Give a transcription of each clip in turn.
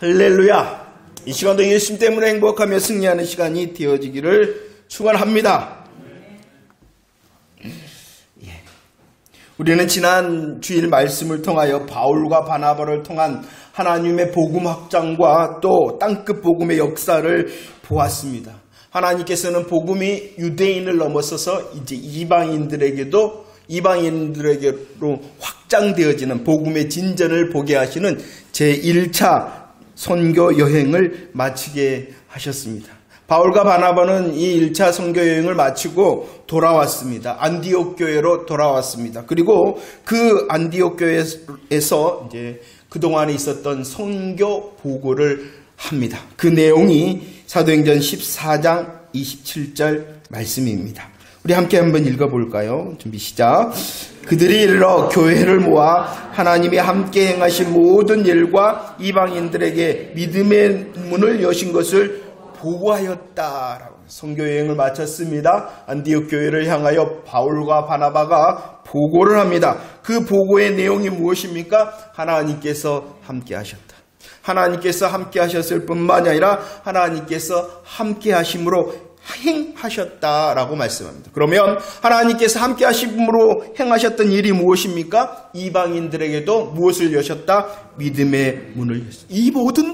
할렐루야. 이 시간도 예수님 때문에 행복하며 승리하는 시간이 되어지기를 축원합니다. 우리는 지난 주일 말씀을 통하여 바울과 바나바를 통한 하나님의 복음 확장과 또 땅끝 복음의 역사를 보았습니다. 하나님께서는 복음이 유대인을 넘어서서 이제 이방인들에게로 확장되어지는 복음의 진전을 보게 하시는 제1차 선교 여행을 마치게 하셨습니다. 바울과 바나바는 이 1차 선교 여행을 마치고 돌아왔습니다. 안디옥 교회로 돌아왔습니다. 그리고 그 안디옥 교회에서 이제 그동안에 있었던 선교 보고를 합니다. 그 내용이 사도행전 14장 27절 말씀입니다. 우리 함께 한번 읽어볼까요? 준비 시작. 그들이 이르러 교회를 모아 하나님이 함께 행하신 모든 일과 이방인들에게 믿음의 문을 여신 것을 보고하였다라고 선교여행을 마쳤습니다. 안디옥 교회를 향하여 바울과 바나바가 보고를 합니다. 그 보고의 내용이 무엇입니까? 하나님께서 함께 하셨다. 하나님께서 함께 하셨을 뿐만이 아니라 하나님께서 함께 하심으로 행하셨다라고 말씀합니다. 그러면 하나님께서 함께 하심으로 행하셨던 일이 무엇입니까? 이방인들에게도 무엇을 여셨다? 믿음의 문을 여셨다. 이 모든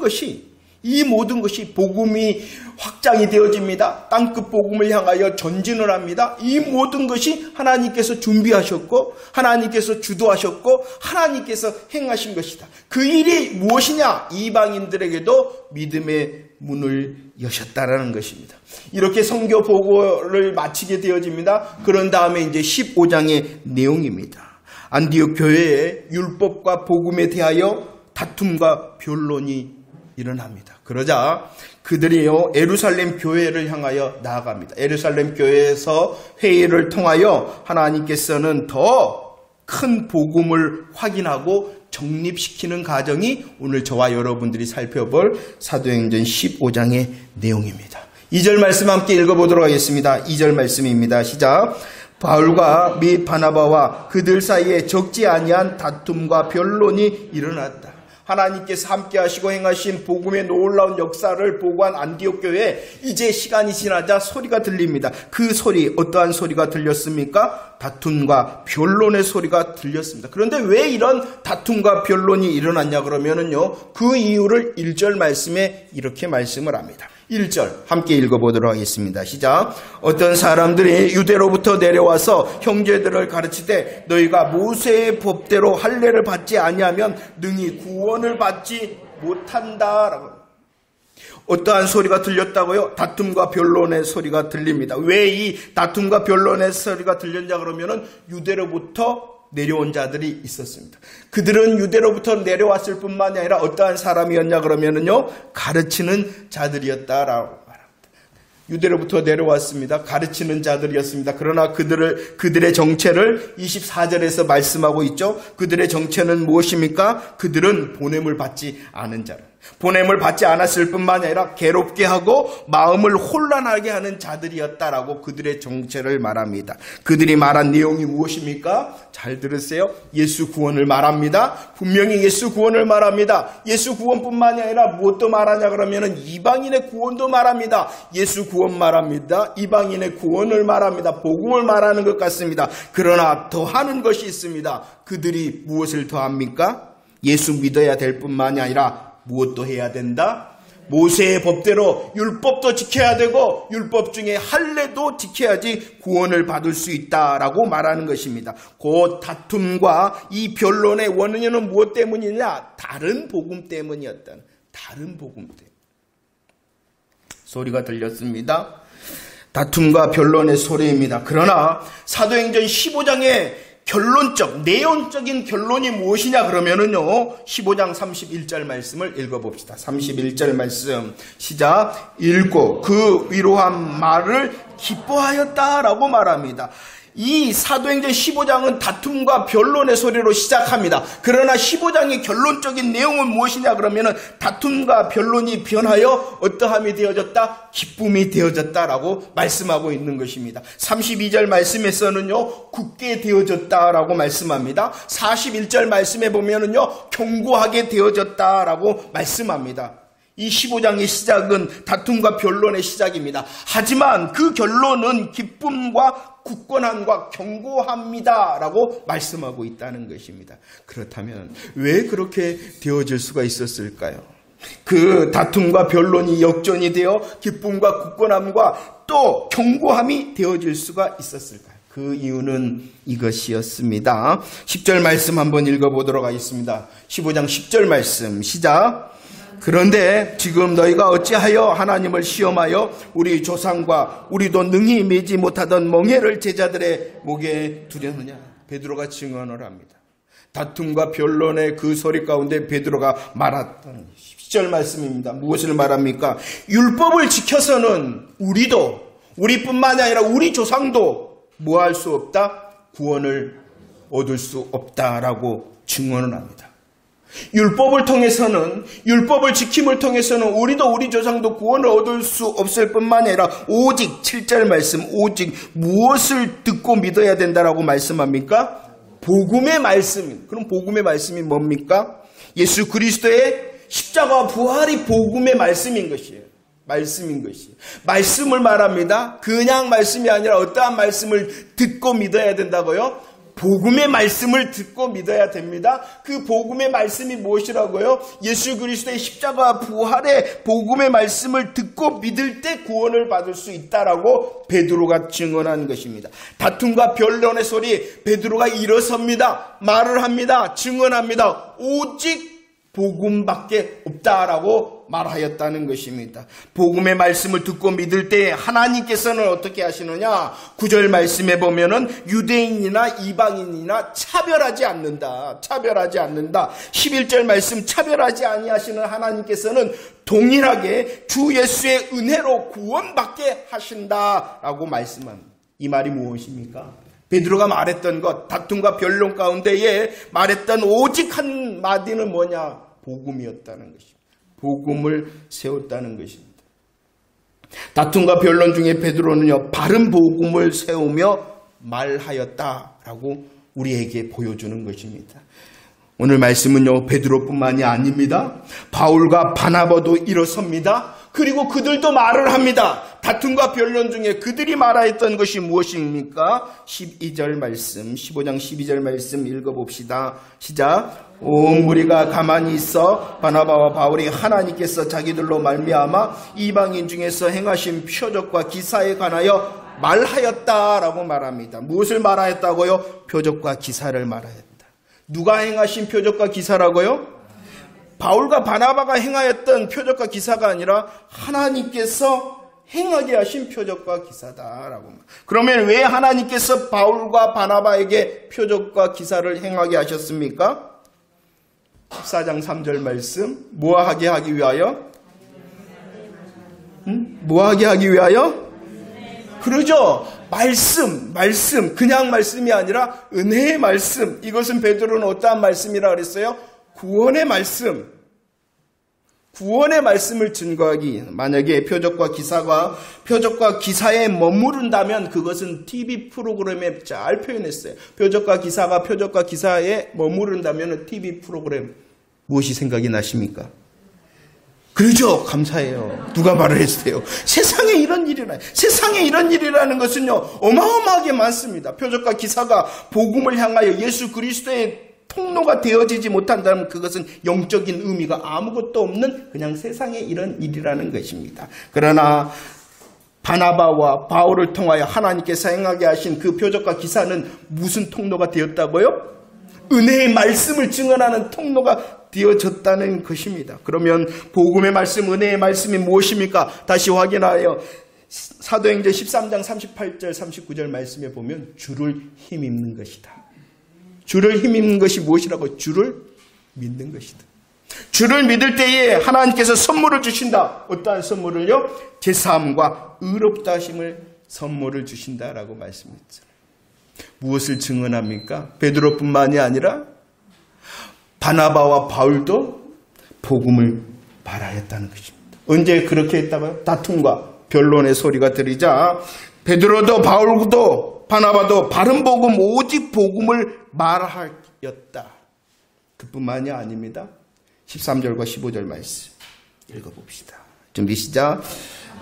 것이 복음이 확장이 되어집니다. 땅끝 복음을 향하여 전진을 합니다. 이 모든 것이 하나님께서 준비하셨고 하나님께서 주도하셨고 하나님께서 행하신 것이다. 그 일이 무엇이냐? 이방인들에게도 믿음의 문을 여셨다라는 것입니다. 이렇게 선교 보고를 마치게 되어집니다. 그런 다음에 이제 15장의 내용입니다. 안디옥 교회의 율법과 복음에 대하여 다툼과 변론이 일어납니다. 그러자 그들이요 예루살렘 교회를 향하여 나아갑니다. 예루살렘 교회에서 회의를 통하여 하나님께서는 더 큰 복음을 확인하고 정립시키는 과정이 오늘 저와 여러분들이 살펴볼 사도행전 15장의 내용입니다. 2절 말씀 함께 읽어보도록 하겠습니다. 2절 말씀입니다. 시작. 바울과 및 바나바와 그들 사이에 적지 아니한 다툼과 변론이 일어났다. 하나님께서 함께 하시고 행하신 복음의 놀라운 역사를 보고한 안디옥 교회에 이제 시간이 지나자 소리가 들립니다. 그 소리, 어떠한 소리가 들렸습니까? 다툼과 변론의 소리가 들렸습니다. 그런데 왜 이런 다툼과 변론이 일어났냐 그러면은요, 그 이유를 1절 말씀에 이렇게 말씀을 합니다. 1절 함께 읽어보도록 하겠습니다. 시작. 어떤 사람들이 유대로부터 내려와서 형제들을 가르치되 너희가 모세의 법대로 할례를 받지 아니하면 능히 구원을 받지 못한다라고. 어떠한 소리가 들렸다고요? 다툼과 변론의 소리가 들립니다. 왜 이 다툼과 변론의 소리가 들렸냐 그러면은 유대로부터 내려온 자들이 있었습니다. 그들은 유대로부터 내려왔을 뿐만이 아니라 어떠한 사람이었냐 그러면은요, 가르치는 자들이었다라고 말합니다. 유대로부터 내려왔습니다. 가르치는 자들이었습니다. 그러나 그들의 정체를 24절에서 말씀하고 있죠. 그들의 정체는 무엇입니까? 그들은 보냄을 받지 않은 자들. 보냄을 받지 않았을 뿐만 아니라 괴롭게 하고 마음을 혼란하게 하는 자들이었다라고 그들의 정체를 말합니다. 그들이 말한 내용이 무엇입니까? 잘 들으세요. 예수 구원을 말합니다. 분명히 예수 구원을 말합니다. 예수 구원뿐만이 아니라 무엇도 말하냐 그러면은 이방인의 구원도 말합니다. 예수 구원 말합니다. 이방인의 구원을 말합니다. 복음을 말하는 것 같습니다. 그러나 더하는 것이 있습니다. 그들이 무엇을 더합니까? 예수 믿어야 될 뿐만이 아니라 무엇도 해야 된다? 모세의 법대로 율법도 지켜야 되고 율법 중에 할례도 지켜야지 구원을 받을 수 있다라고 말하는 것입니다. 그 다툼과 이 변론의 원인은 무엇 때문이냐? 다른 복음 때문이었다. 다른 복음 때문에. 소리가 들렸습니다. 다툼과 변론의 소리입니다. 그러나 사도행전 15장에 내용적인 결론이 무엇이냐 그러면은요, 15장 31절 말씀을 읽어봅시다. 31절 말씀 시작. 읽고 그 위로한 말을 기뻐하였다라고 말합니다. 이 사도행전 15장은 다툼과 변론의 소리로 시작합니다. 그러나 15장의 결론적인 내용은 무엇이냐 그러면은 다툼과 변론이 변하여 어떠함이 되어졌다? 기쁨이 되어졌다라고 말씀하고 있는 것입니다. 32절 말씀에서는요, 굳게 되어졌다라고 말씀합니다. 41절 말씀에 보면은요, 견고하게 되어졌다라고 말씀합니다. 이 15장의 시작은 다툼과 변론의 시작입니다. 하지만 그 결론은 기쁨과 굳건함과 견고합니다라고 말씀하고 있다는 것입니다. 그렇다면 왜 그렇게 되어질 수가 있었을까요? 그 다툼과 변론이 역전이 되어 기쁨과 굳건함과 또 견고함이 되어질 수가 있었을까요? 그 이유는 이것이었습니다. 10절 말씀 한번 읽어보도록 하겠습니다. 15장 10절 말씀 시작. 그런데 지금 너희가 어찌하여 하나님을 시험하여 우리 조상과 우리도 능히 매지 못하던 멍에를 제자들의 목에 두려느냐. 베드로가 증언을 합니다. 다툼과 변론의 그 소리 가운데 베드로가 말했던 10절 말씀입니다. 무엇을 말합니까? 율법을 지켜서는 우리뿐만이 아니라 우리 조상도 뭐 할 수 없다? 구원을 얻을 수 없다라고 증언을 합니다. 율법을 통해서는, 율법을 지킴을 통해서는 우리도 우리 조상도 구원을 얻을 수 없을 뿐만 아니라 오직 7절 말씀, 오직 무엇을 듣고 믿어야 된다라고 말씀합니까? 복음의 말씀. 그럼 복음의 말씀이 뭡니까? 예수 그리스도의 십자가와 부활이 복음의 말씀인 것이에요. 말씀인 것이에요. 말씀을 말합니다. 그냥 말씀이 아니라 어떠한 말씀을 듣고 믿어야 된다고요? 복음의 말씀을 듣고 믿어야 됩니다. 그 복음의 말씀이 무엇이라고요? 예수 그리스도의 십자가와 부활의 복음의 말씀을 듣고 믿을 때 구원을 받을 수 있다라고 베드로가 증언한 것입니다. 다툼과 변론의 소리, 베드로가 일어섭니다. 말을 합니다. 증언합니다. 오직 복음밖에 없다라고 말하였다는 것입니다. 복음의 말씀을 듣고 믿을 때 하나님께서는 어떻게 하시느냐? 9절 말씀에 보면은 유대인이나 이방인이나 차별하지 않는다. 11절 말씀 차별하지 아니하시는 하나님께서는 동일하게 주 예수의 은혜로 구원받게 하신다라고 말씀합니다. 이 말이 무엇입니까? 베드로가 말했던 것, 다툼과 변론 가운데에 말했던 오직 한 마디는 뭐냐? 복음이었다는 것입니다. 복음을 세웠다는 것입니다. 다툼과 변론 중에 베드로는요, 바른 복음을 세우며 말하였다라고 우리에게 보여주는 것입니다. 오늘 말씀은요, 베드로뿐만이 아닙니다. 바울과 바나바도 일어섭니다. 그리고 그들도 말을 합니다. 다툼과 변론 중에 그들이 말하였던 것이 무엇입니까? 12절 말씀, 15장 12절 말씀 읽어봅시다. 시작. 온 무리가 가만히 있어 바나바와 바울이 하나님께서 자기들로 말미암아 이방인 중에서 행하신 표적과 기사에 관하여 말하였다라고 말합니다. 무엇을 말하였다고요? 표적과 기사를 말하였다. 누가 행하신 표적과 기사라고요? 바울과 바나바가 행하였던 표적과 기사가 아니라 하나님께서 행하게 하신 표적과 기사다라고. 그러면 왜 하나님께서 바울과 바나바에게 표적과 기사를 행하게 하셨습니까? 14장 3절 말씀. 뭐하게 하기 위하여? 뭐하게 하기 위하여? 그러죠. 말씀, 그냥 말씀이 아니라 은혜의 말씀. 이것은 베드로는 어떠한 말씀이라 그랬어요? 구원의 말씀. 구원의 말씀을 증거하기. 만약에 표적과 기사에 머무른다면 그것은 TV 프로그램에 잘 표현했어요. 표적과 기사에 머무른다면 TV 프로그램 무엇이 생각이 나십니까? 그러죠. 감사해요. 누가 말을 했어요. 세상에 이런 일이라는 것은요, 어마어마하게 많습니다. 표적과 기사가 복음을 향하여 예수 그리스도의 통로가 되어지지 못한다면 그것은 영적인 의미가 아무것도 없는 그냥 세상에 이런 일이라는 것입니다. 그러나 바나바와 바울을 통하여 하나님께서 행하게 하신 그 표적과 기사는 무슨 통로가 되었다고요? 은혜의 말씀을 증언하는 통로가 되어졌다는 것입니다. 그러면 복음의 말씀, 은혜의 말씀이 무엇입니까? 다시 확인하여 사도행전 13장 38절 39절 말씀에 보면 주를 힘입는 것이다. 주를 힘입는 것이 무엇이라고? 주를 믿는 것이다. 주를 믿을 때에 하나님께서 선물을 주신다. 어떠한 선물을요? 제사함과 의롭다 하심을 선물을 주신다라고 말씀했죠. 무엇을 증언합니까? 베드로뿐만이 아니라 바나바와 바울도 복음을 말하였다는 것입니다. 언제 그렇게 했다고요? 다툼과 변론의 소리가 들리자 베드로도 바울도 바나바도 바른 복음 오직 복음을 말하였다. 그뿐만이 아닙니다. 13절과 15절 말씀 읽어봅시다. 준비 시작.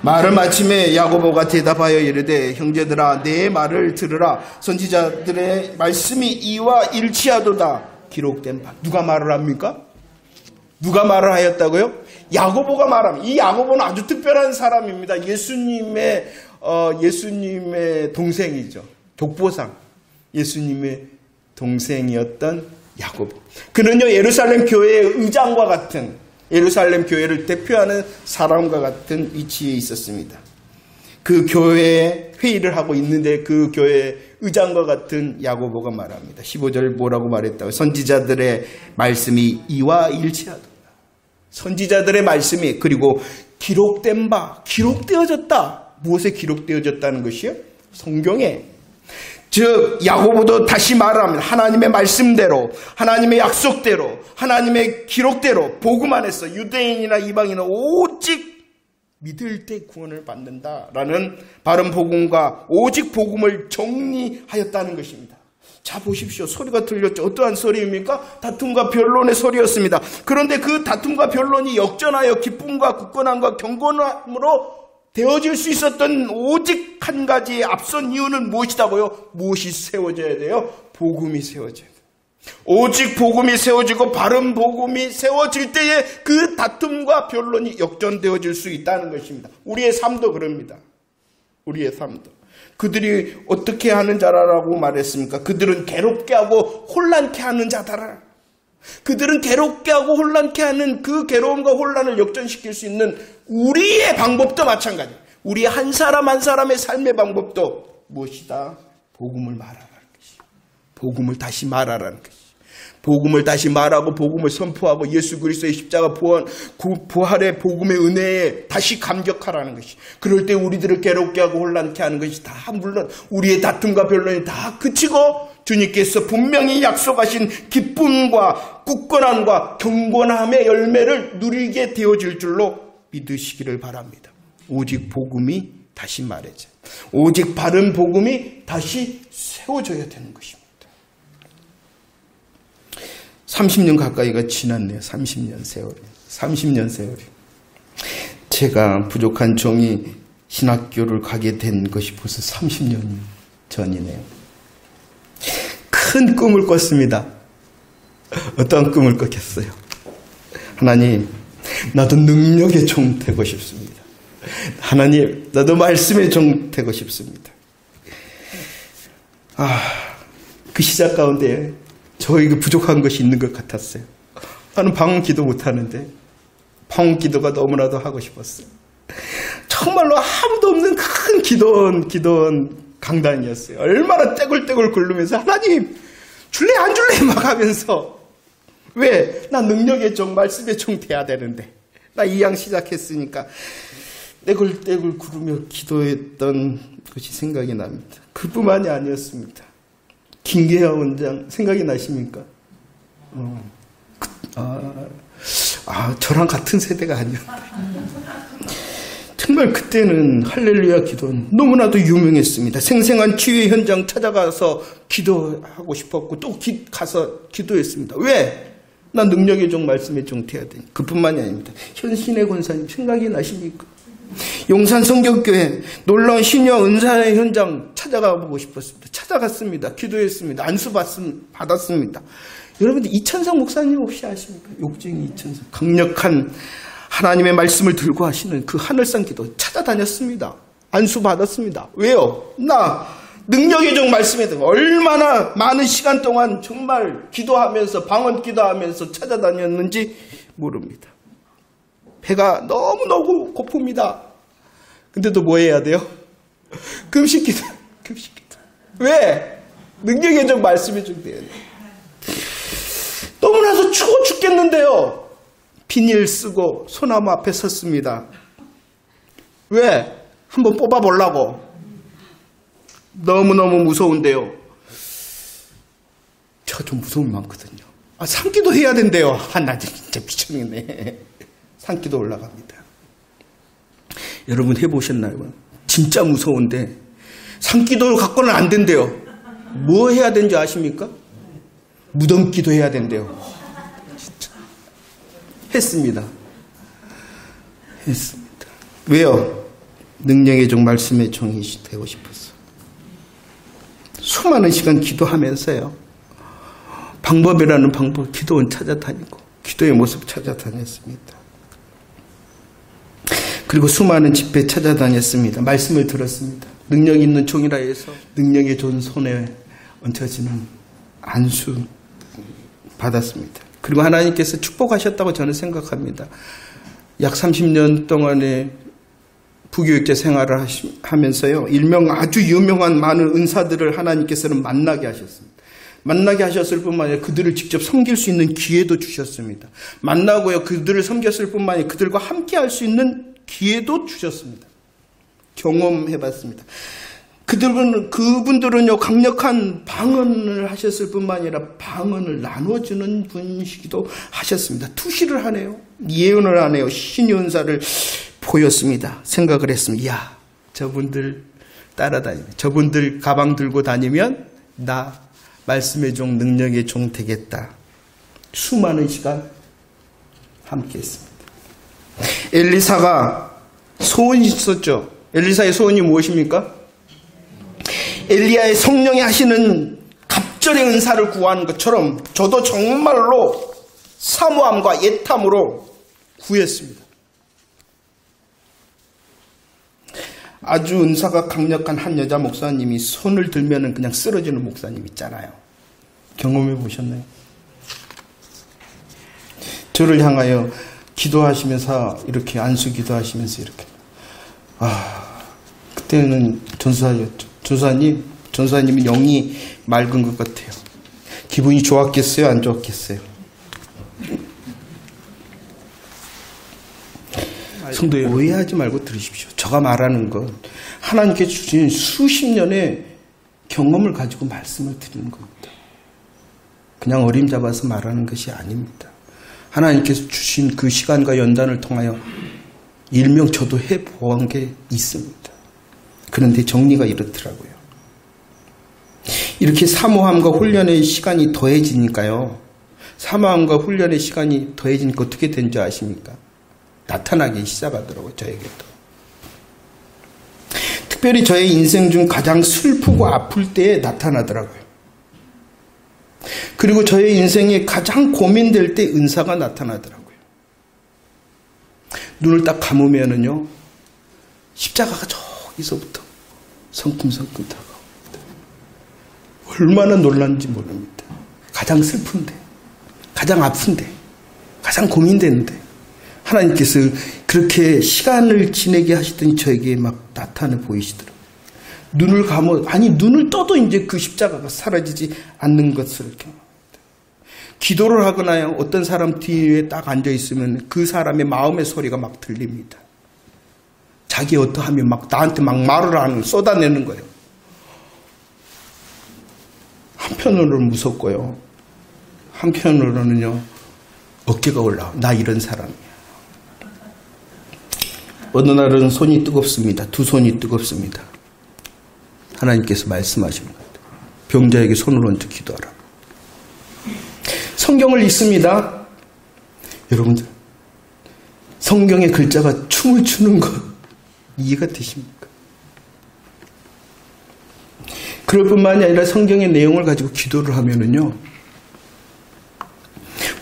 말을 마침에 야고보가 대답하여 이르되 형제들아 내 말을 들으라. 선지자들의 말씀이 이와 일치하도다. 기록된 바. 누가 말을 합니까? 누가 말을 하였다고요? 야고보가 말합니다. 이 야고보는 아주 특별한 사람입니다. 예수님의 동생이죠. 족보상 예수님의 동생이었던 야고보. 그는요 예루살렘 교회의 의장과 같은, 예루살렘 교회를 대표하는 사람과 같은 위치에 있었습니다. 그 교회에 회의를 하고 있는데 그 교회의 의장과 같은 야고보가 말합니다. 15절 뭐라고 말했다고? 선지자들의 말씀이 이와 일치하도다. 선지자들의 말씀이 그리고 기록된 바, 기록되어졌다. 무엇에 기록되어졌다는 것이요? 성경에. 즉 야고보도 다시 말합니다. 하나님의 말씀대로, 하나님의 약속대로, 하나님의 기록대로 복음 안에서 유대인이나 이방인은 오직 믿을 때 구원을 받는다라는 바른 복음과 오직 복음을 정리하였다는 것입니다. 자 보십시오. 소리가 들렸죠. 어떠한 소리입니까? 다툼과 변론의 소리였습니다. 그런데 그 다툼과 변론이 역전하여 기쁨과 굳건함과 경건함으로 되어질 수 있었던 오직 한 가지의 앞선 이유는 무엇이다고요? 무엇이 세워져야 돼요? 복음이 세워져야 돼요. 오직 복음이 세워지고 바른 복음이 세워질 때에 그 다툼과 변론이 역전되어질 수 있다는 것입니다. 우리의 삶도 그럽니다. 우리의 삶도. 그들이 어떻게 하는 자라고 말했습니까? 그들은 괴롭게 하고 혼란케 하는 자다라. 그들은 괴롭게 하고 혼란케 하는 그 괴로움과 혼란을 역전시킬 수 있는 우리의 방법도 마찬가지. 우리 한 사람 한 사람의 삶의 방법도 무엇이다? 복음을 말하라는 것이. 복음을 다시 말하라는 것이. 복음을 다시 말하고 복음을 선포하고 예수 그리스도의 십자가 부활의 복음의 은혜에 다시 감격하라는 것이. 그럴 때 우리들을 괴롭게 하고 혼란케 하는 것이 다 물론 우리의 다툼과 변론이 다 그치고 주님께서 분명히 약속하신 기쁨과 굳건함과 경건함의 열매를 누리게 되어질 줄로 믿으시기를 바랍니다. 오직 복음이 다시 말해져. 오직 바른 복음이 다시 세워져야 되는 것입니다. 30년 가까이가 지났네요. 30년 세월이. 제가 부족한 종이 신학교를 가게 된 것이 벌써 30년 전이네요. 큰 꿈을 꿨습니다. 어떠한 꿈을 꿨겠어요? 하나님, 나도 능력의 종 되고 싶습니다. 하나님, 나도 말씀의 종 되고 싶습니다. 그 시작 가운데 저에게 부족한 것이 있는 것 같았어요. 나는 방언 기도 못하는데 방언 기도가 너무나도 하고 싶었어요. 정말로 아무도 없는 큰 기도원 강단이었어요. 얼마나 떼굴떼굴 굴르면서 하나님 줄래 안 줄래 막 하면서 왜? 나 능력의 종 말씀의 종 돼야 되는데 나 이양 시작했으니까 떼굴떼굴 구르며 기도했던 것이 생각이 납니다. 그뿐만이 아니었습니다. 김계하 원장 생각이 나십니까? 저랑 같은 세대가 아니었는데 정말 그때는 할렐루야 기도는 너무나도 유명했습니다. 생생한 치유의 현장 찾아가서 기도하고 싶었고 또 가서 기도했습니다. 왜? 난 능력의 종 말씀의 종 돼야 되니. 그뿐만이 아닙니다. 현신의 권사님 생각이 나십니까? 용산 성경교회 놀라운 신여 은사의 현장 찾아가 보고 싶었습니다. 찾아갔습니다. 기도했습니다. 안수 받았습니다. 여러분들 이천성 목사님 혹시 아십니까? 욕쟁이 이천성. 강력한 하나님의 말씀을 들고 하시는 그 하늘상 기도 찾아다녔습니다. 안수 받았습니다. 왜요? 나 능력의 종 말씀에 대해 얼마나 많은 시간 동안 정말 기도하면서 방언 기도하면서 찾아다녔는지 모릅니다. 배가 너무너무 고픕니다. 근데도 뭐 해야 돼요? 금식 기도. 왜? 능력의 종 말씀의 종 돼야 돼요. 너무나도 추워 죽겠는데요. 비닐 쓰고 소나무 앞에 섰습니다. 왜? 한번 뽑아보려고. 너무너무 무서운데요. 제가 좀 무서움이 많거든요. 산기도 해야 된대요. 나 진짜 미쳤네. 산기도 올라갑니다. 여러분 해보셨나요? 진짜 무서운데 산기도 갖고는 안 된대요. 뭐 해야 되는지 아십니까? 무덤기도 해야 된대요. 진짜. 했습니다. 왜요? 능력의 종, 말씀의 종이 되고 싶었어. 수많은 시간 기도하면서요. 방법이라는 방법, 기도원 찾아다니고 기도의 모습 찾아다녔습니다. 그리고 수많은 집회 찾아다녔습니다. 말씀을 들었습니다. 능력 있는 종이라 해서 능력의 종 손에 얹혀지는 안수 받았습니다. 그리고 하나님께서 축복하셨다고 저는 생각합니다. 약 30년 동안의 부교육자 생활을 하면서요. 일명 아주 유명한 많은 은사들을 하나님께서는 만나게 하셨습니다. 만나게 하셨을 뿐만 아니라 그들을 직접 섬길 수 있는 기회도 주셨습니다. 만나고요. 그들을 섬겼을 뿐만 아니라 그들과 함께 할 수 있는 기회도 주셨습니다. 경험해봤습니다. 그분들은요, 강력한 방언을 하셨을 뿐만 아니라 방언을 나눠주는 분이기도 하셨습니다. 투시를 하네요. 예언을 하네요. 신의 은사를 보였습니다. 생각을 했습니다. 야, 저분들 따라다니면, 저분들 가방 들고 다니면 나 말씀의 종, 능력의 종 되겠다. 수많은 시간 함께 했습니다. 엘리사가 소원이 있었죠. 엘리사의 소원이 무엇입니까? 엘리야의 성령이 하시는 갑절의 은사를 구하는 것처럼 저도 정말로 사모함과 애탐으로 구했습니다. 아주 은사가 강력한 한 여자 목사님이 손을 들면 그냥 쓰러지는 목사님 있잖아요. 경험해 보셨나요? 저를 향하여 기도하시면서 이렇게 안수 기도하시면서 이렇게 그때는 전사였죠. 전사님이 영이 맑은 것 같아요. 기분이 좋았겠어요? 안 좋았겠어요? 성도 오해하지 말고 들으십시오. 제가 말하는 건 하나님께 주신 수십 년의 경험을 가지고 말씀을 드리는 겁니다. 그냥 어림잡아서 말하는 것이 아닙니다. 하나님께서 주신 그 시간과 연단을 통하여 일명 저도 해보한 게 있습니다. 그런데 정리가 이렇더라고요. 이렇게 사모함과 훈련의 시간이 더해지니까요. 사모함과 훈련의 시간이 더해지니까 어떻게 된지 아십니까? 나타나기 시작하더라고요. 저에게도. 특별히 저의 인생 중 가장 슬프고 아플 때에 나타나더라고요. 그리고 저의 인생에 가장 고민될 때 은사가 나타나더라고요. 눈을 딱 감으면은요, 십자가가 저기서부터 성큼성큼 다가옵니다. 얼마나 놀랐는지 모릅니다. 가장 슬픈데, 가장 아픈데, 가장 고민되는데 하나님께서 그렇게 시간을 지내게 하시더니 저에게 막 나타나 보이시더라고요. 눈을 감아, 눈을 떠도 이제 그 십자가가 사라지지 않는 것을 경험합니다. 기도를 하거나 어떤 사람 뒤에 딱 앉아있으면 그 사람의 마음의 소리가 막 들립니다. 자기 어떠하면 막 나한테 막 말을 하는, 쏟아내는 거예요. 한편으로는 무섭고요. 한편으로는요, 어깨가 올라와. 나 이런 사람이야. 어느 날은 손이 뜨겁습니다. 두 손이 뜨겁습니다. 하나님께서 말씀하십니다. 병자에게 손을 얹어 기도하라. 성경을 읽습니다. 여러분들, 성경의 글자가 춤을 추는 것 이해가 되십니까? 그럴 뿐만이 아니라 성경의 내용을 가지고 기도를 하면은요,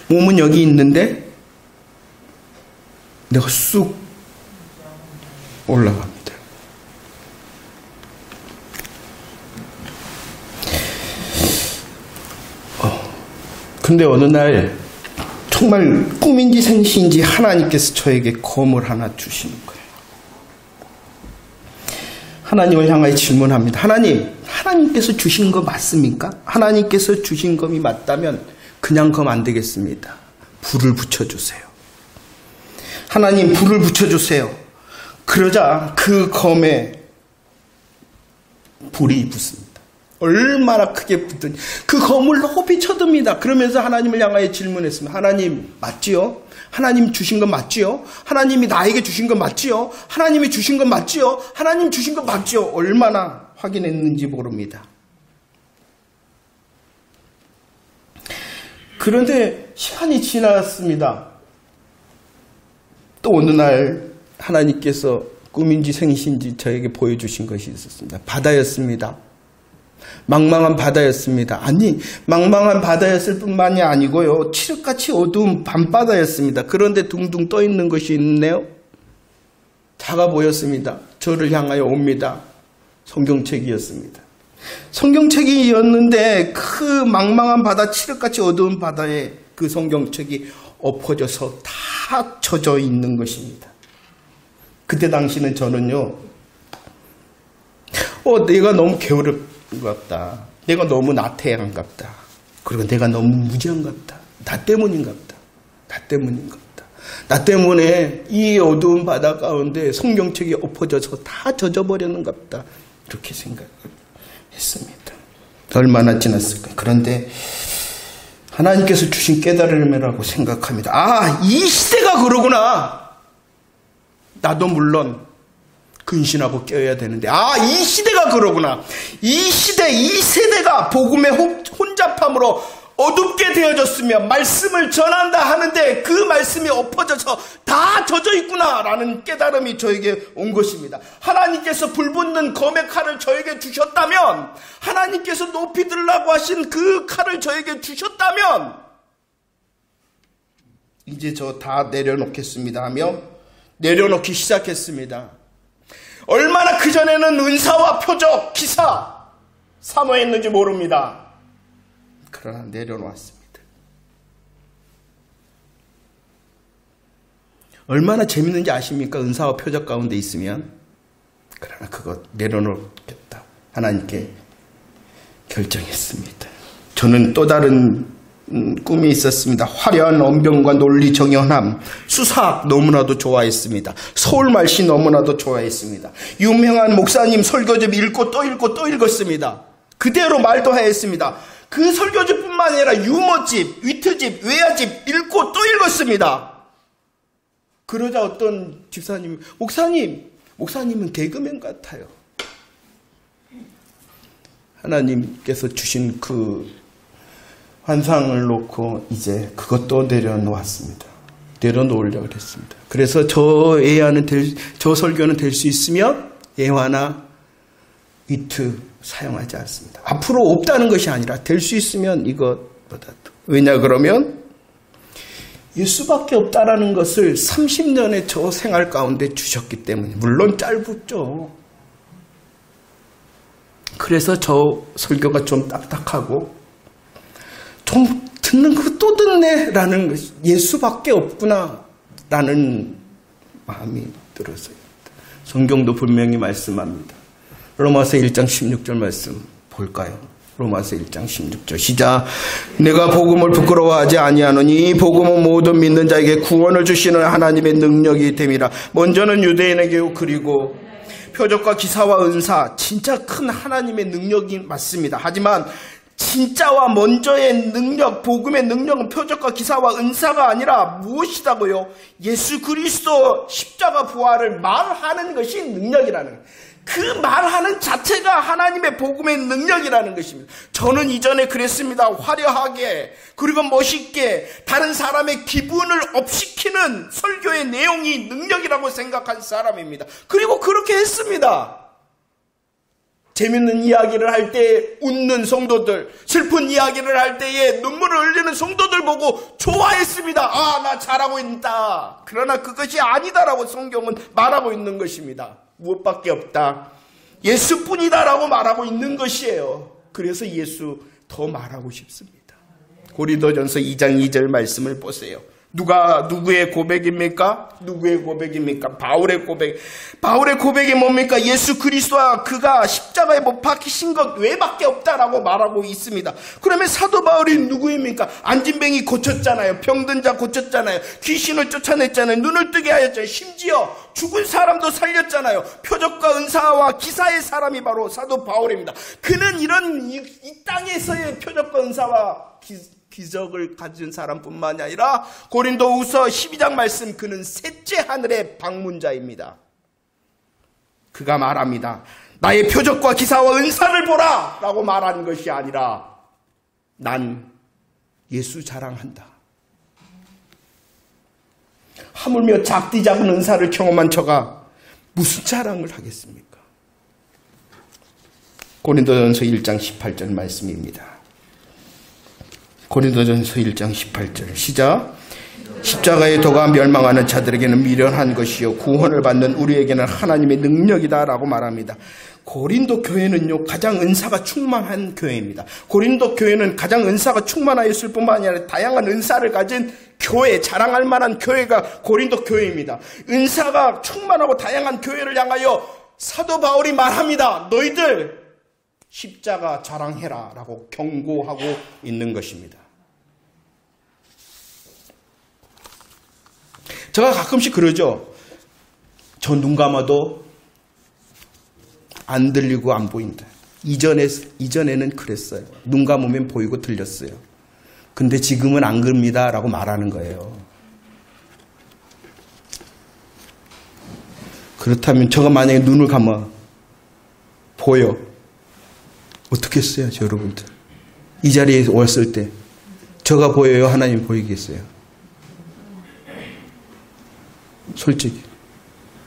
몸은 여기 있는데 내가 쑥 올라갑니다. 근데 어느 날 정말 꿈인지 생시인지 하나님께서 저에게 검을 하나 주시는 거예요. 하나님을 향하여 질문합니다. 하나님께서 주신 거 맞습니까? 하나님께서 주신 검이 맞다면 그냥 검 안 되겠습니다. 불을 붙여주세요. 하나님, 불을 붙여주세요. 그러자 그 검에 불이 붙습니다. 얼마나 크게 붙더니 그 거물 높이 쳐듭니다. 그러면서 하나님을 향하여 질문했습니다. 하나님 맞지요? 하나님 주신 건 맞지요? 하나님이 나에게 주신 건 맞지요? 하나님이 주신 건 맞지요? 하나님 주신 건 맞지요? 얼마나 확인했는지 모릅니다. 그런데 시간이 지났습니다. 또 어느 날 하나님께서 꿈인지 생신지 저에게 보여주신 것이 있었습니다. 바다였습니다. 망망한 바다였습니다. 아니, 망망한 바다였을 뿐만이 아니고요. 칠흑같이 어두운 밤바다였습니다. 그런데 둥둥 떠 있는 것이 있네요. 작아 보였습니다. 저를 향하여 옵니다. 성경책이었습니다. 성경책이었는데 그 망망한 바다, 칠흑같이 어두운 바다에 그 성경책이 엎어져서 다 젖어 있는 것입니다. 그때 당시는 저는요, 내가 너무 게으른 것 같다. 내가 너무 나태한 것 같다. 그리고 내가 너무 무지한 것 같다. 나 때문인 것 같다. 나 때문인 것 같다. 나 때문에 이 어두운 바다 가운데 성경책이 엎어져서 다 젖어버리는 것 같다. 이렇게 생각했습니다. 얼마나 지났을까. 그런데 하나님께서 주신 깨달음이라고 생각합니다. 아, 이 시대가 그러구나. 나도 물론 근신하고 껴야 되는데, 아, 이 시대가 그러구나. 이 시대, 이 세대가 복음의 혼잡함으로 어둡게 되어졌으며 말씀을 전한다 하는데 그 말씀이 엎어져서 다 젖어 있구나라는 깨달음이 저에게 온 것입니다. 하나님께서 불붙는 검의 칼을 저에게 주셨다면, 하나님께서 높이 들라고 하신 그 칼을 저에게 주셨다면 이제 저 다 내려놓겠습니다 하며 내려놓기 시작했습니다. 얼마나 그전에는 은사와 표적, 기사 사모했는지 모릅니다. 그러나 내려놓았습니다. 얼마나 재밌는지 아십니까? 은사와 표적 가운데 있으면. 그러나 그것 내려놓겠다. 하나님께 결정했습니다. 저는 또 다른 꿈이 있었습니다. 화려한 언변과 논리 정연함, 수사학 너무나도 좋아했습니다. 서울말씨 너무나도 좋아했습니다. 유명한 목사님 설교집 읽고 또 읽고 또 읽었습니다. 그대로 말도 하였습니다. 그 설교집뿐만 아니라 유머집, 위트집, 외야집 읽고 또 읽었습니다. 그러자 어떤 집사님이 목사님은 개그맨 같아요. 하나님께서 주신 그 환상을 놓고 이제 그것도 내려놓았습니다. 내려놓으려고 했습니다. 그래서 저 설교는 될 수 있으면 예화나 위트 사용하지 않습니다. 앞으로 없다는 것이 아니라 될 수 있으면 이것보다도. 왜냐 그러면 예수밖에 없다라는 것을 30년의 저 생활 가운데 주셨기 때문에. 물론 짧았죠. 그래서 저 설교가 좀 딱딱하고 좀 듣는 거 또 듣네라는 것이 예수밖에 없구나라는 마음이 들었어요. 성경도 분명히 말씀합니다. 로마서 1장 16절 말씀 볼까요? 로마서 1장 16절 시작. 내가 복음을 부끄러워하지 아니하노니 복음은 모든 믿는 자에게 구원을 주시는 하나님의 능력이 됨이라. 먼저는 유대인에게 그리고 표적과 기사와 은사, 진짜 큰 하나님의 능력이 맞습니다. 하지만 진짜와 먼저의 능력, 복음의 능력은 표적과 기사와 은사가 아니라 무엇이다고요? 예수 그리스도 십자가 부활을 말하는 것이 능력이라는 거예요. 그 말하는 자체가 하나님의 복음의 능력이라는 것입니다. 저는 이전에 그랬습니다. 화려하게 그리고 멋있게 다른 사람의 기분을 업시키는 설교의 내용이 능력이라고 생각한 사람입니다. 그리고 그렇게 했습니다. 재밌는 이야기를 할 때 웃는 성도들, 슬픈 이야기를 할 때에 눈물을 흘리는 성도들 보고 좋아했습니다. 아, 나 잘하고 있다. 그러나 그것이 아니다라고 성경은 말하고 있는 것입니다. 무엇밖에 없다. 예수뿐이다라고 말하고 있는 것이에요. 그래서 예수 더 말하고 싶습니다. 고린도전서 2장 2절 말씀을 보세요. 누구의 고백입니까? 누구의 고백입니까? 바울의 고백. 바울의 고백이 뭡니까? 예수 그리스도와 그가 십자가에 못 박히신 것 외밖에 없다라고 말하고 있습니다. 그러면 사도 바울이 누구입니까? 안진뱅이 고쳤잖아요. 병든 자 고쳤잖아요. 귀신을 쫓아냈잖아요. 눈을 뜨게 하였잖아요. 심지어 죽은 사람도 살렸잖아요. 표적과 은사와 기사의 사람이 바로 사도 바울입니다. 그는 이런 이 땅에서의 표적과 은사와 기적을 가진 사람뿐만이 아니라 고린도후서 12장 말씀, 그는 셋째 하늘의 방문자입니다. 그가 말합니다. 나의 표적과 기사와 은사를 보라 라고 말하는 것이 아니라 난 예수 자랑한다. 하물며 작디 작은 은사를 경험한 저가 무슨 자랑을 하겠습니까? 고린도전서 1장 18절 말씀입니다. 고린도전서 1장 18절 시작. 십자가의 도가 멸망하는 자들에게는 미련한 것이요 구원을 받는 우리에게는 하나님의 능력이다 라고 말합니다. 고린도 교회는요 가장 은사가 충만한 교회입니다. 고린도 교회는 가장 은사가 충만하였을 뿐만 아니라 다양한 은사를 가진 교회, 자랑할 만한 교회가 고린도 교회입니다. 은사가 충만하고 다양한 교회를 향하여 사도 바울이 말합니다. 너희들 십자가 자랑해라 라고 경고하고 있는 것입니다. 제가 가끔씩 그러죠. 저 눈 감아도 안 들리고 안 보인다. 이전에는 그랬어요. 눈 감으면 보이고 들렸어요. 근데 지금은 안 그럽니다 라고 말하는 거예요. 그렇다면 제가 만약에 눈을 감아 보여. 어떻게 했어요, 여러분들? 이 자리에 왔을 때 저가 보여요? 하나님 보이겠어요? 솔직히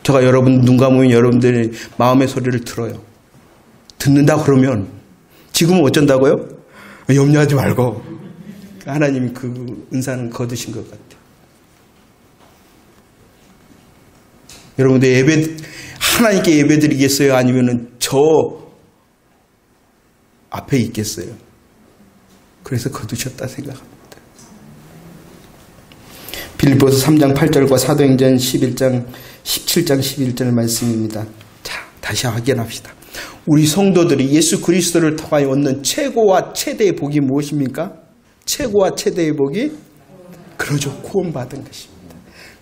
제가 여러분 눈 감으면 여러분들의 마음의 소리를 들어요. 듣는다 그러면 지금은 어쩐다고요? 염려하지 말고 하나님이 그 은사는 거두신 것 같아요. 여러분들 하나님께 예배드리겠어요? 아니면은 저 앞에 있겠어요? 그래서 거두셨다 생각합니다. 빌립보서 3장 8절과 사도행전 17장 11절 말씀입니다. 자, 다시 확인합시다. 우리 성도들이 예수 그리스도를 통하여 얻는 최고와 최대의 복이 무엇입니까? 최고와 최대의 복이 그러죠. 구원받은 것입니다.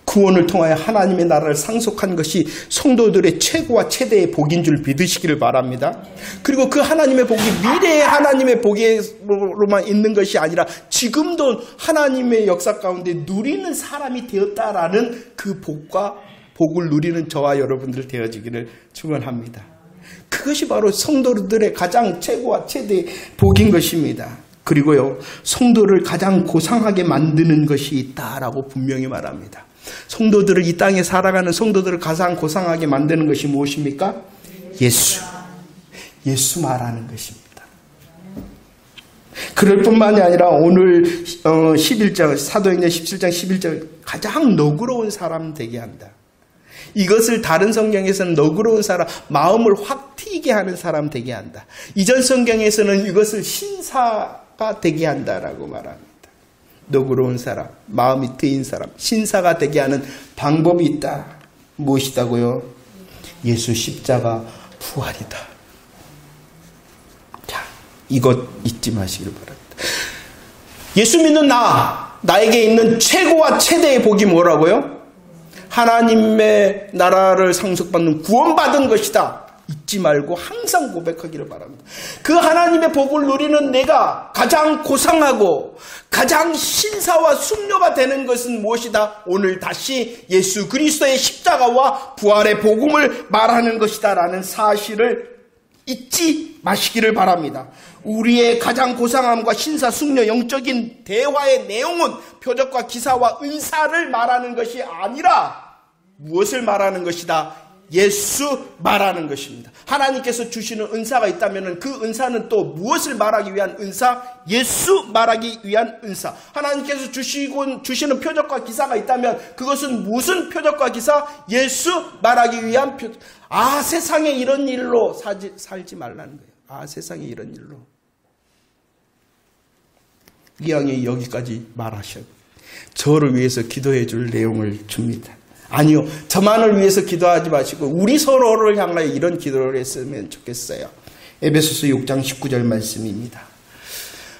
구원을 통하여 하나님의 나라를 상속한 것이 성도들의 최고와 최대의 복인 줄 믿으시기를 바랍니다. 그리고 그 하나님의 복이 미래의 하나님의 복으로만 있는 것이 아니라 지금도 하나님의 역사 가운데 누리는 사람이 되었다라는 그 복을 누리는 저와 여러분들 되어지기를 축원합니다. 그것이 바로 성도들의 가장 최고와 최대의 복인 것입니다. 그리고요, 성도를 가장 고상하게 만드는 것이 있다라고 분명히 말합니다. 성도들을, 이 땅에 살아가는 성도들을 가장 고상하게 만드는 것이 무엇입니까? 예수 말하는 것입니다. 그럴 뿐만이 아니라 오늘 11장, 사도행전 17장 11절 가장 너그러운 사람 되게 한다. 이것을 다른 성경에서는 너그러운 사람, 마음을 확 트이게 하는 사람 되게 한다. 이전 성경에서는 이것을 신사가 되게 한다라고 말합니다. 너그러운 사람, 마음이 트인 사람, 신사가 되게 하는 방법이 있다. 무엇이다고요? 예수 십자가 부활이다. 자, 이것 잊지 마시길 바랍니다. 예수 믿는 나에게 있는 최고와 최대의 복이 뭐라고요? 하나님의 나라를 상속받는 구원받은 것이다. 잊지 말고 항상 고백하기를 바랍니다. 그 하나님의 복을 누리는 내가 가장 고상하고 가장 신사와 숙녀가 되는 것은 무엇이다? 오늘 다시 예수 그리스도의 십자가와 부활의 복음을 말하는 것이다 라는 사실을 잊지 마시기를 바랍니다. 우리의 가장 고상함과 신사, 숙녀, 영적인 대화의 내용은 표적과 기사와 은사를 말하는 것이 아니라 무엇을 말하는 것이다? 예수 말하는 것입니다. 하나님께서 주시는 은사가 있다면 그 은사는 또 무엇을 말하기 위한 은사? 예수 말하기 위한 은사. 하나님께서 주시는 표적과 기사가 있다면 그것은 무슨 표적과 기사? 예수 말하기 위한 표적. 세상에 이런 일로 살지 말라는 거예요. 세상에 이런 일로. 이왕에 여기까지 말하셔요. 저를 위해서 기도해 줄 내용을 줍니다. 아니요, 저만을 위해서 기도하지 마시고 우리 서로를 향하여 이런 기도를 했으면 좋겠어요. 에베소서 6장 19절 말씀입니다.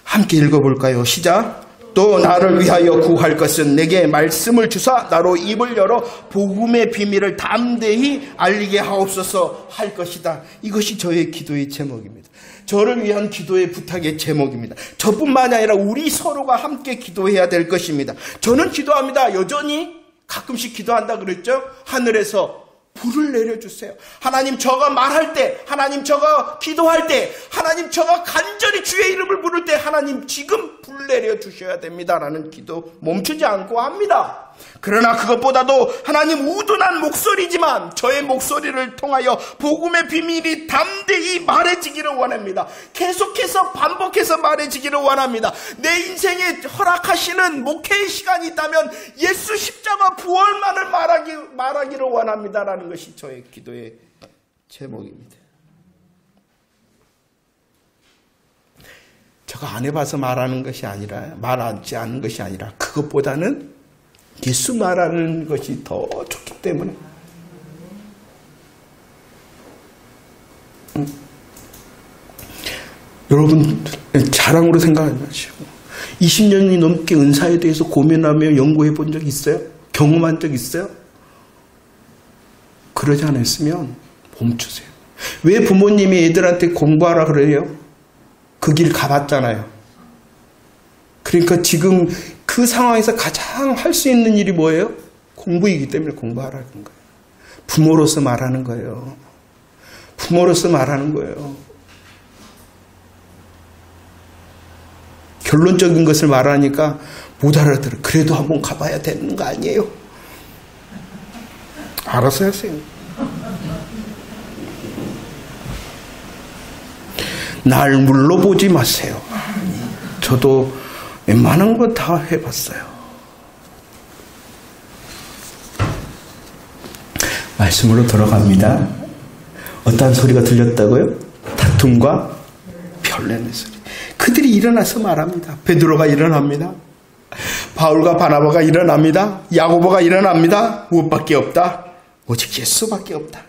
함께 읽어볼까요? 시작. 또 나를 위하여 구할 것은 내게 말씀을 주사 나로 입을 열어 복음의 비밀을 담대히 알리게 하옵소서 할 것이다. 이것이 저의 기도의 제목입니다. 저를 위한 기도의 부탁의 제목입니다. 저뿐만이 아니라 우리 서로가 함께 기도해야 될 것입니다. 저는 기도합니다. 여전히 가끔씩 기도한다 그랬죠? 하늘에서 불을 내려주세요. 하나님, 저가 말할 때, 하나님, 저가 기도할 때, 하나님, 저가 간절히 주의 이름을 부를 때 하나님 지금 불 내려주셔야 됩니다라는 기도 멈추지 않고 합니다. 그러나 그것보다도 하나님, 우둔한 목소리지만 저의 목소리를 통하여 복음의 비밀이 담대히 말해지기를 원합니다. 계속해서 반복해서 말해지기를 원합니다. 내 인생에 허락하시는 목회의 시간이 있다면 예수 십자가 부활만을 말하기를 원합니다라는 것이 저의 기도의 제목입니다. 제가 안 해봐서 말하는 것이 아니라, 말하지 않는 것이 아니라 그것보다는 예수 말하는 것이 더 좋기 때문에. 여러분, 자랑으로 생각하지 마시고 20년이 넘게 은사에 대해서 고민하며 연구해 본 적 있어요? 경험한 적 있어요? 그러지 않았으면 멈추세요. 왜 부모님이 애들한테 공부하라 그래요? 그 길 가봤잖아요. 그러니까 지금 그 상황에서 가장 할 수 있는 일이 뭐예요? 공부이기 때문에 공부하라는 거예요. 부모로서 말하는 거예요. 부모로서 말하는 거예요. 결론적인 것을 말하니까 못 알아들어. 그래도 한번 가봐야 되는 거 아니에요? 알아서 하세요. 날 물러보지 마세요. 저도 웬만한 거 다 해봤어요. 말씀으로 돌아갑니다. 어떤 소리가 들렸다고요? 다툼과 별내는 소리. 그들이 일어나서 말합니다. 베드로가 일어납니다. 바울과 바나바가 일어납니다. 야고보가 일어납니다. 무엇밖에 없다? 오직 예수밖에 없다.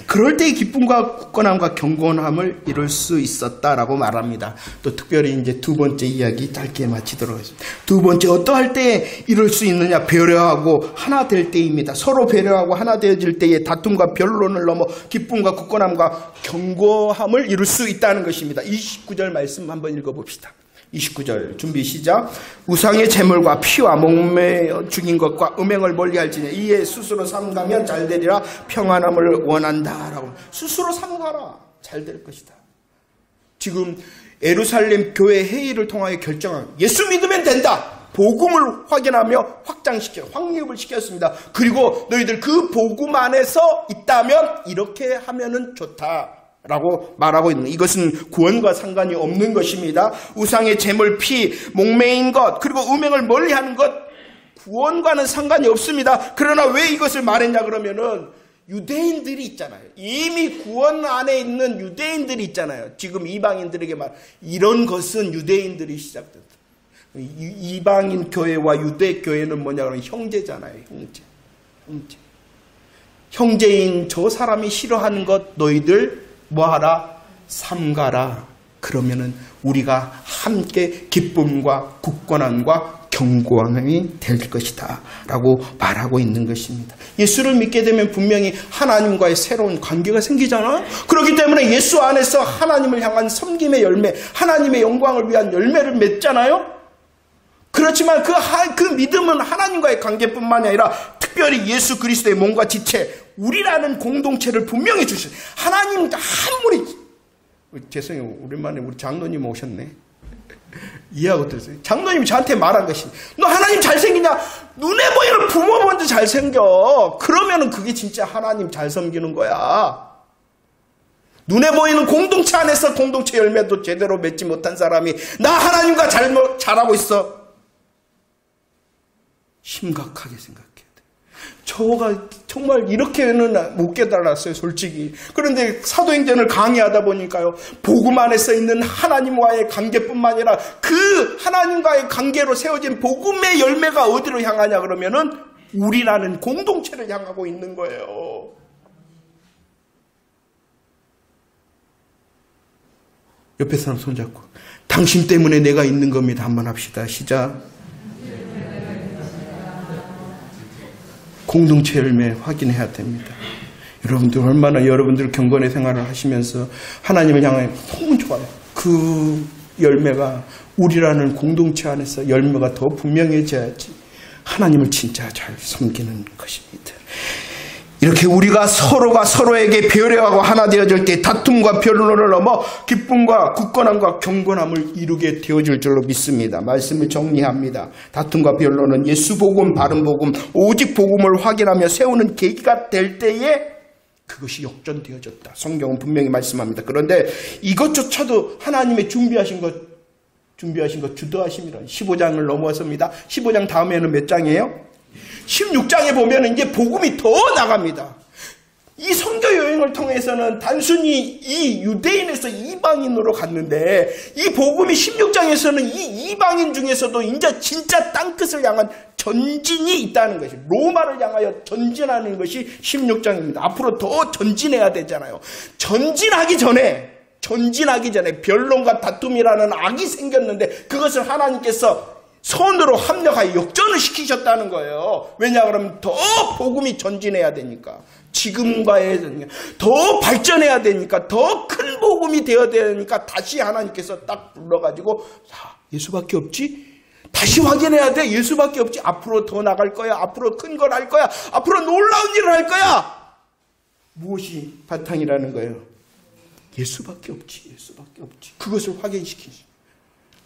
그럴 때의 기쁨과 굳건함과 경건함을 이룰 수 있었다라고 말합니다. 또 특별히 이제 두 번째 이야기 짧게 마치도록 하겠습니다. 두 번째, 어떠할 때에 이룰 수 있느냐? 배려하고 하나 될 때입니다. 서로 배려하고 하나 되어질 때에 다툼과 변론을 넘어 기쁨과 굳건함과 견고함을 이룰 수 있다는 것입니다. 29절 말씀 한번 읽어봅시다. 29절 준비 시작. 우상의 제물과 피와 목매어 죽인 것과 음행을 멀리할지니 이에 스스로 삼가면 잘되리라. 평안함을 원한다라고. 스스로 삼가라. 잘될 것이다. 지금 예루살렘 교회 회의를 통하여 결정한, 예수 믿으면 된다. 복음을 확인하며 확립을 시켰습니다. 그리고 너희들 그 복음 안에서 있다면 이렇게 하면은 좋다 라고 말하고 있는, 이것은 구원과 상관이 없는 것입니다. 우상의 제물, 피, 목매인 것, 그리고 음행을 멀리하는 것, 구원과는 상관이 없습니다. 그러나 왜 이것을 말했냐 그러면은 유대인들이 있잖아요. 이미 구원 안에 있는 유대인들이 있잖아요. 지금 이방인들에게 이런 것은 유대인들이 시작됐다. 이방인 교회와 유대 교회는 뭐냐 그러면 형제잖아요. 형제인 저 사람이 싫어하는 것 너희들 뭐하라? 삼가라. 그러면은 우리가 함께 기쁨과 굳건함과 견고함이 될 것이다 라고 말하고 있는 것입니다. 예수를 믿게 되면 분명히 하나님과의 새로운 관계가 생기잖아요. 그렇기 때문에 예수 안에서 하나님을 향한 섬김의 열매, 하나님의 영광을 위한 열매를 맺잖아요. 그렇지만 그 믿음은 하나님과의 관계뿐만이 아니라 특별히 예수 그리스도의 몸과 지체, 우리라는 공동체를 분명히 주셨어요. 하나님 아무리, 죄송해요. 오랜만에 우리 장로님 오셨네. 이해하고 들으세요. 장로님이 저한테 말한 것이, 너 하나님 잘생기냐? 눈에 보이는 부모 먼저 잘생겨. 그러면은 그게 진짜 하나님 잘 섬기는 거야. 눈에 보이는 공동체 안에서 공동체 열매도 제대로 맺지 못한 사람이 나 하나님과 잘하고 있어. 심각하게 생각해야 돼. 저가 정말 이렇게는 못 깨달았어요, 솔직히. 그런데 사도행전을 강의하다 보니까요, 복음 안에 써 있는 하나님과의 관계뿐만 아니라 그 하나님과의 관계로 세워진 복음의 열매가 어디로 향하냐 그러면은 우리라는 공동체를 향하고 있는 거예요. 옆에 사람 손잡고 당신 때문에 내가 있는 겁니다. 한번 합시다. 시작. 공동체 열매 확인해야 됩니다. 여러분들 얼마나 여러분들 경건의 생활을 하시면서 하나님을 향해 너무 좋아요. 그 열매가 우리라는 공동체 안에서 열매가 더 분명해져야지 하나님을 진짜 잘 섬기는 것입니다. 이렇게 우리가 서로가 서로에게 배려하고 하나 되어질 때 다툼과 변론을 넘어 기쁨과 굳건함과 경건함을 이루게 되어질 줄로 믿습니다. 말씀을 정리합니다. 다툼과 변론은 예수 복음, 바른 복음, 오직 복음을 확인하며 세우는 계기가 될 때에 그것이 역전되어졌다. 성경은 분명히 말씀합니다. 그런데 이것조차도 하나님의 준비하신 것 주도하심이란 15장을 넘어섭니다. 15장 다음에는 몇 장이에요? 16장에 보면 이제 복음이 더 나갑니다. 이 선교 여행을 통해서는 단순히 이 유대인에서 이방인으로 갔는데 이 복음이 16장에서는 이 이방인 중에서도 이제 진짜 땅끝을 향한 전진이 있다는 것이, 로마를 향하여 전진하는 것이 16장입니다. 앞으로 더 전진해야 되잖아요. 전진하기 전에 변론과 다툼이라는 악이 생겼는데 그것을 하나님께서 손으로 합력하여 역전을 시키셨다는 거예요. 왜냐 그러면 더 복음이 전진해야 되니까, 지금과의 더 발전해야 되니까, 더 큰 복음이 되어야 되니까 다시 하나님께서 딱 불러가지고 예수밖에 없지? 다시 확인해야 돼. 예수밖에 없지. 앞으로 더 나갈 거야. 앞으로 큰 걸 할 거야. 앞으로 놀라운 일을 할 거야. 무엇이 바탕이라는 거예요? 예수밖에 없지. 그것을 확인시키지.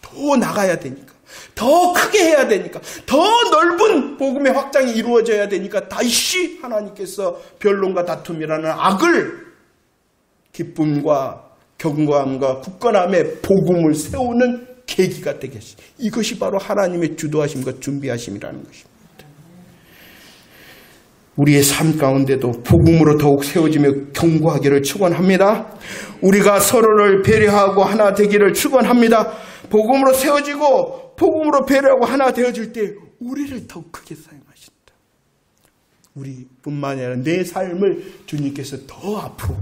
더 나가야 되니까, 더 크게 해야 되니까, 더 넓은 복음의 확장이 이루어져야 되니까 다시 하나님께서 변론과 다툼이라는 악을 기쁨과 경고함과 굳건함의 복음을 세우는 계기가 되겠습니다. 이것이 바로 하나님의 주도하심과 준비하심이라는 것입니다. 우리의 삶 가운데도 복음으로 더욱 세워지며 경고하기를 축원합니다. 우리가 서로를 배려하고 하나 되기를 축원합니다. 복음으로 세워지고 복음으로 배려하고 하나 되어질 때 우리를 더욱 크게 사용하신다. 우리뿐만 아니라 내 삶을 주님께서 더 앞으로,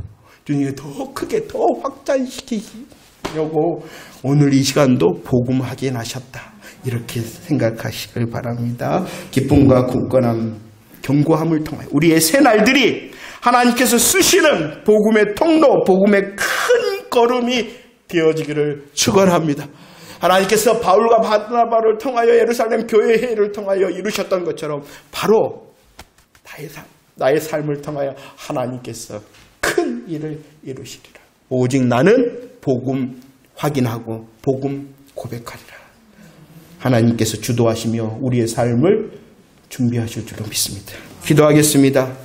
주님께 더 크게, 더 확장시키려고 오늘 이 시간도 복음 확인하셨다. 이렇게 생각하시길 바랍니다. 기쁨과 굳건함, 경고함을 통해 우리의 새 날들이 하나님께서 쓰시는 복음의 통로, 복음의 큰 걸음이 되어지기를 축원합니다. 하나님께서 바울과 바나바를 통하여 예루살렘 교회를 통하여 이루셨던 것처럼 바로 나의 삶을 통하여 하나님께서 큰 일을 이루시리라. 오직 나는 복음 확인하고 복음 고백하리라. 하나님께서 주도하시며 우리의 삶을 준비하실 줄로 믿습니다. 기도하겠습니다.